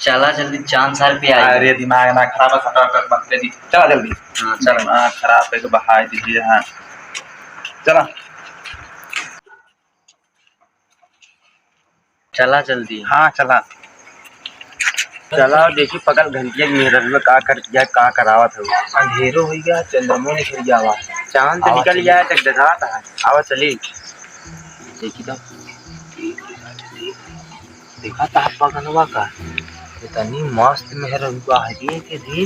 चला जल्दी, चांद सर पे आए। अरे दिमाग ना खराब है, फटाफट मत दी। चला जल्दी। हाँ चलो। दिमाग खराब है तो बहा दीजिए। हाँ चला चला जल्दी। हाँ चला चला देखी पकड़ घंटिया मेहरत में का कर दिया का करावत हो। अंधेरो हो गया, चंद्रमा निकल गया। चांद तो निकल गया है, तक डरा था। आवा चली देखी तो देखा था पगलवा का इतनी मस्त मेहर हुआ है कि दी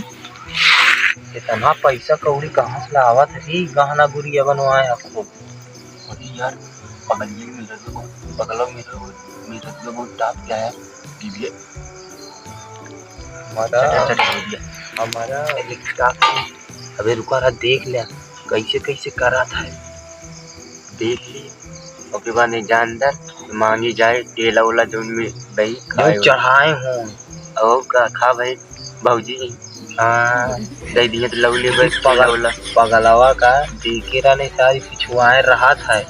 इतना पैसा कौड़ी कहाँ से लावत है। गहना गुड़िया बनवाए आपको। अरे यार पगलिए बगल मेरा तो बहुत टाप क्या है दीदी हमारा अबे रुका रहा, देख लिया कैसे कैसे करा था। देख ली ओके बाद नहीं जा अंदर मांगी जाए केला उला जो में दही चढ़ाए हूँ और का खा भाई भाजी। हाँ दही दिए तो लवली भाई पगलावा का देखे रहा नहीं सारी पिछुआए रहा था।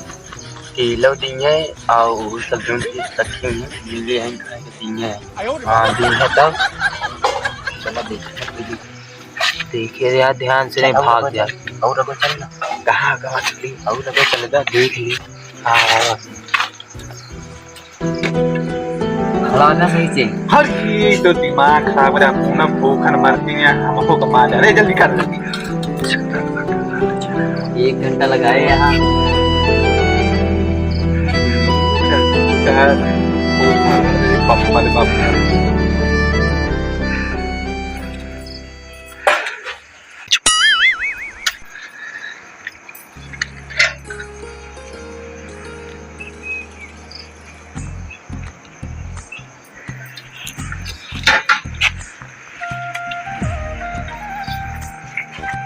केला दिए और सब जो रखे हैं लिए हैं खाए दिए हैं। हाँ दिए तब चलो देखे यार ध्यान से नहीं भाग गया। और अगर चल ना कहाँ कहाँ चली और अगर चलेगा देख ली। हाँ खड़ा सही से। हरी तो दिमाग खराब है, पूनम भूखन मरती है। हमको कमा जा रहे, जल्दी कर जल्दी। 1 घंटा लगाए यहाँ।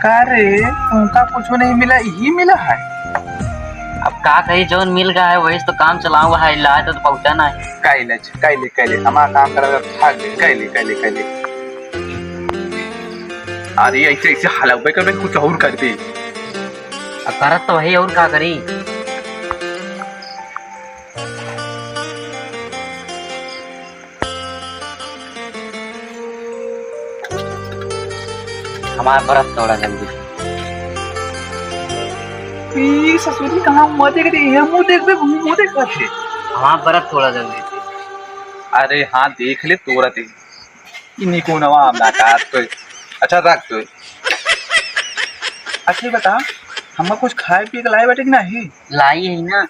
अरे उनका कुछ नहीं मिला, यही मिला है। अब का कही जो मिल गया है वही तो काम चला हुआ है। लाए तो पहुंचा ना है। कैले हमारा काम करा भाग ले। कैले अरे ऐसे ऐसे हलवे कर कुछ और कर दे। अब करत तो वही और का करी। हमारा बर्फ थोड़ा जल्दी। ससुरी कहाँ मुँह देख रही है? मुँह देख रहे। हमारा बर्फ थोड़ा जल्दी। अरे हाँ देख ले तोरा दे इन्हीं को नवा नाकात तो अच्छा रख तो। अच्छा बता हम कुछ खाए पिए लाए बैठे कि नहीं? लाई है ना,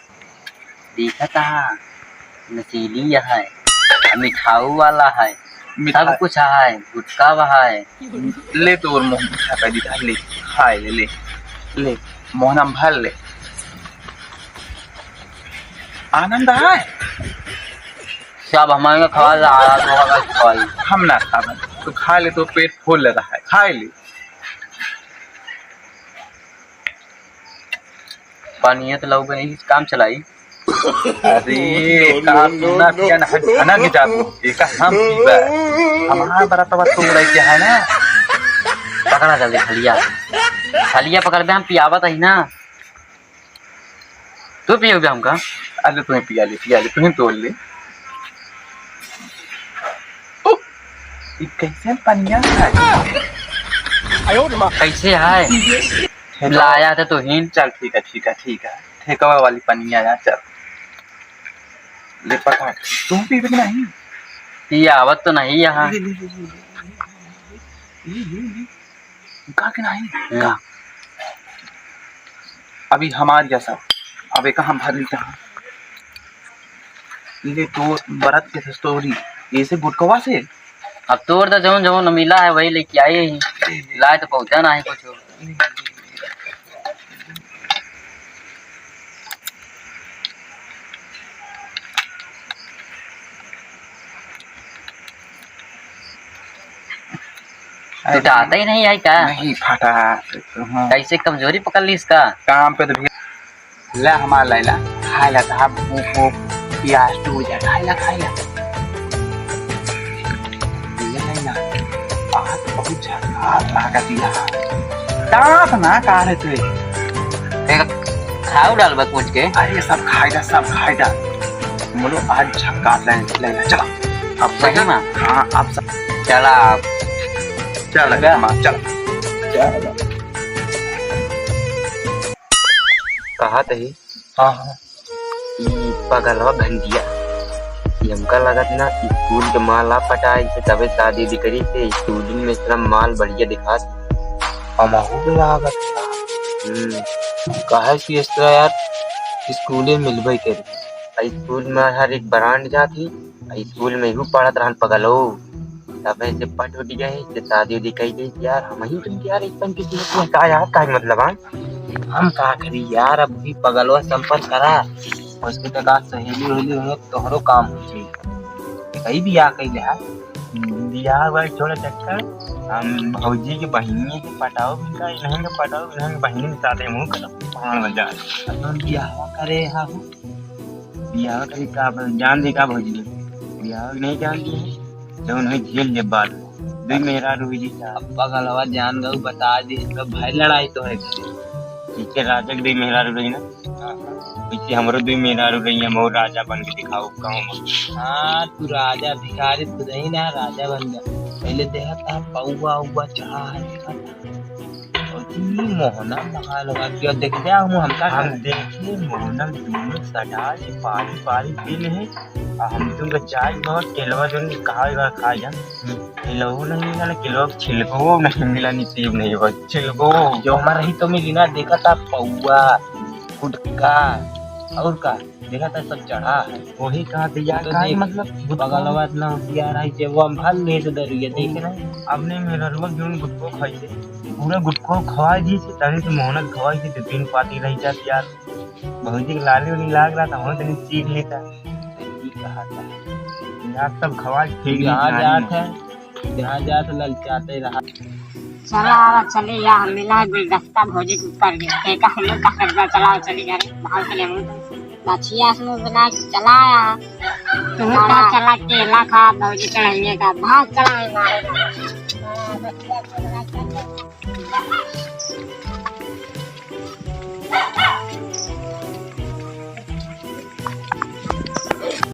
देखा था नसीली है, मिठाऊ वाला है, सब कुछ है, गुटका है। ले तो और मोहन खा कर दिखा ले। खाए ले ले मोहन भर ले। आनंद है सब हमारे खवा हम ना खा तो खा ले तो पेट फूल रहा है। खाए ले पानी तो लोग नहीं काम चलाई। अरे ना पिया ना खाना के जात एक हम पीबा हमारा बड़ा तवा तो रह गया है ना। पकड़ा जल्दी खलिया पकड़ दे, हम पियावत है ना। तू पियोगे हमका? अरे तुम्हें पिया ले तुम्हें तोड़ ले। कैसे पनिया है? कैसे है लाया था तो हिन। चल ठीक है ठेकवा वाली पनिया यार। चल ले पका तुम पीबे कि नहीं? पियावत तो नहीं यहाँ का के नहीं का अभी हमार जैसा अब एक हम भर लेते हैं। ले तो बरत के स्टोरी ऐसे गुटकवा से। अब तोड़ तो जो मिला है वही लेके आए ही। लाए तो पहुंचा ना है कुछ। तो आता ही नहीं आई का? नहीं फटा। कैसे कमजोरी पकड़ ली इसका? काम पे तो ला हमारा लैला खाए ला साहब वो प्याज टूट जा खाए ला लेना आज बहुत झकास लागा दिया दांत ना काहे थे खाओ डाल बा कुछ के। अरे सब खाएगा बोलो आज झकास लेना चला अब सही माँ हाँ अब चला आप चल गया माँ चल कहा थे हाँ हाँ पगलवा घंटिया ये हमका लगत ना स्कूल के माल आप पटाई से तबे शादी भी करी थे स्कूल में इतना माल बढ़िया दिखा हमारे लागत कहा कि इस तरह यार स्कूले मिलबे करी स्कूल में हर एक ब्रांड जाती स्कूल में ही पढ़त रहन पगलो तब से पट उठ गए से शादी उदी कही गई यार हम ही तुम यार एकदम किसी में का यार का मतलब हम का करी यार अब भी पगलवा संपर्क करा उसके तक आज सहेली होली हो तोहरो काम हो चाहिए कहीं भी आ कहीं लिहा बियाह बार छोड़ा चक्कर हम भौजी के बहिनी के पटाओ भी का नहीं के पटाओ नहीं बहिनी के साथ मुंह करो पहाड़ में जा अपन बियाह करे हा बियाह करे का जान दे का भौजी बियाह नहीं जानती है तो उन्हें झेल ले बात दे मेरा रूही जी पगलवा जान गऊ बता दे तो भाई लड़ाई तो है ठीक है राजा दे मेरा रूही ना वैसे हमरो दो मेरा रही है मो राजा बन के दिखाओ गाँव हाँ तू राजा भिखारी खुद ही ना राजा बन गया पहले देखा था पौवा उवा चढ़ा है मोहना लगा लगा के देख जा हम देखे मोहना दोनों सटा पारी पारी बिल है हम तुमको चाय बहुत केलवा जो कहा खा जा केलवो नहीं मिला ना केलवा छिलको नहीं मिला नसीब नहीं बस छिलको जो हमारा ही तो मिली ना देखा था पौवा गुटका और का देखा था सब चढ़ा है वही कहा दिया तो मतलब बगलवा इतना दिया रहा है वो हम भल ले तो डरिए देख रहे अपने मेरा रुक जो गुटको खाई से पूरा गुटको खवाई दी से तनी से मोहनत खवाई थी तो तीन पाती रही जाती यार बहुत ही लाली वाली लाग रहा था वहाँ तनी सीख लेता कहा था यार सब खवाई ठीक यहाँ जात है जहाँ जात ललचाते रहा चला चले यार मिला गुलदस्ता भोजी कर गए का हम लोग का कर्जा चलाओ चली जा रहे भाग चले हम बचिया से बना चला तुम का चला केला खा भौजी चढ़ाइए का भाग चला